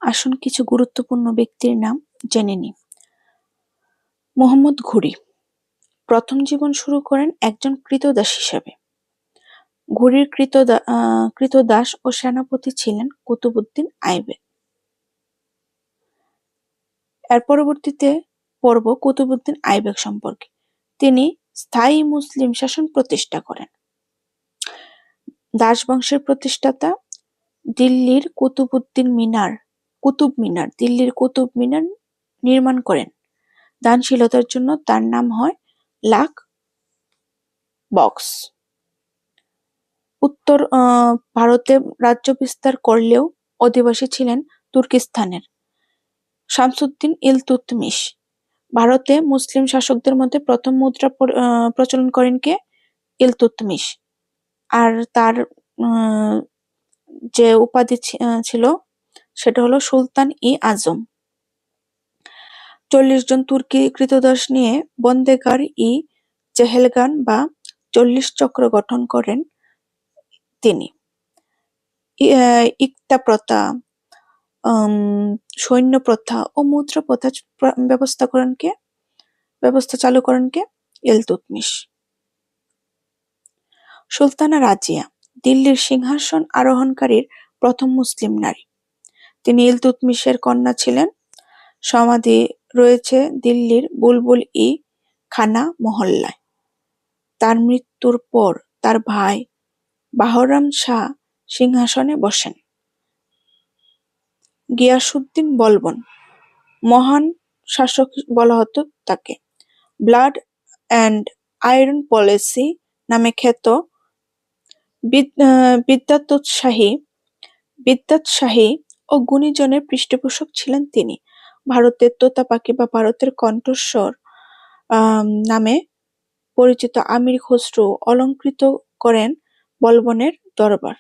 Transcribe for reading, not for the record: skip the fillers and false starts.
আসুন কিছু গুরুত্বপূর্ণ ব্যক্তির নাম জেনে নিই। মোহাম্মদ ঘুরি প্রথম জীবন শুরু করেন একজন ক্রীতদাস হিসেবে। ঘুরির ক্রীতদাস ও সেনাপতি ছিলেন কুতুবউদ্দিন আইবেক। এর পরবর্তীতে পড়ব কুতুবউদ্দিন আইবেক সম্পর্কে। তিনি স্থায়ী মুসলিম শাসন প্রতিষ্ঠা করেন। দাস বংশের প্রতিষ্ঠাতা দিল্লির দিল্লির কুতুব মিনার নির্মাণ করেন। দানশীলতার জন্য তার নাম হয় লাখ বক্স। উত্তর ভারতে রাজ্য বিস্তার করলেও অধিবাসী ছিলেন তুর্কিস্তানের। শামসুদ্দিন ইলতুৎমিশ ভারতে মুসলিম শাসকদের মধ্যে প্রথম মুদ্রা প্রচলন করেন কে? ইলতুৎমিশ। আর তার যে উপাধি ছিল সেটা হলো সুলতান-ই-আজম। 40 জন তুর্কি ক্রীতদাস নিয়ে বন্দেগার-ই-চেহেলগান বা 40 চক্র গঠন করেন তিনি। ইকতা প্রথা, সৈন্য প্রথা ও মুদ্রা প্রথা ব্যবস্থা চালু করেন কে? ইলতুৎমিশ। সুলতানা রাজিয়া দিল্লির সিংহাসন আরোহণকারীর প্রথম মুসলিম নারী। তিনি ইলতুৎমিশের কন্যা ছিলেন। সমাধি রয়েছে দিল্লির বুলবুল-ই-খানা মহল্লায়। তার মৃত্যুর পর তার ভাই বাহরাম শাহ সিংহাসনে বসেন। গিয়াসউদ্দিন বলবন মহান শাসক বলা হতো তাকে। ব্লাড অ্যান্ড আয়রন পলিসি নামে খ্যাত বিদ্যাৎসাহী ও গুণীজনের পৃষ্ঠপোষক ছিলেন তিনি। ভারতের তোতা পাখি বা ভারতের কণ্ঠস্বর নামে পরিচিত আমির খসরু অলংকৃত করেন বলবনের দরবার।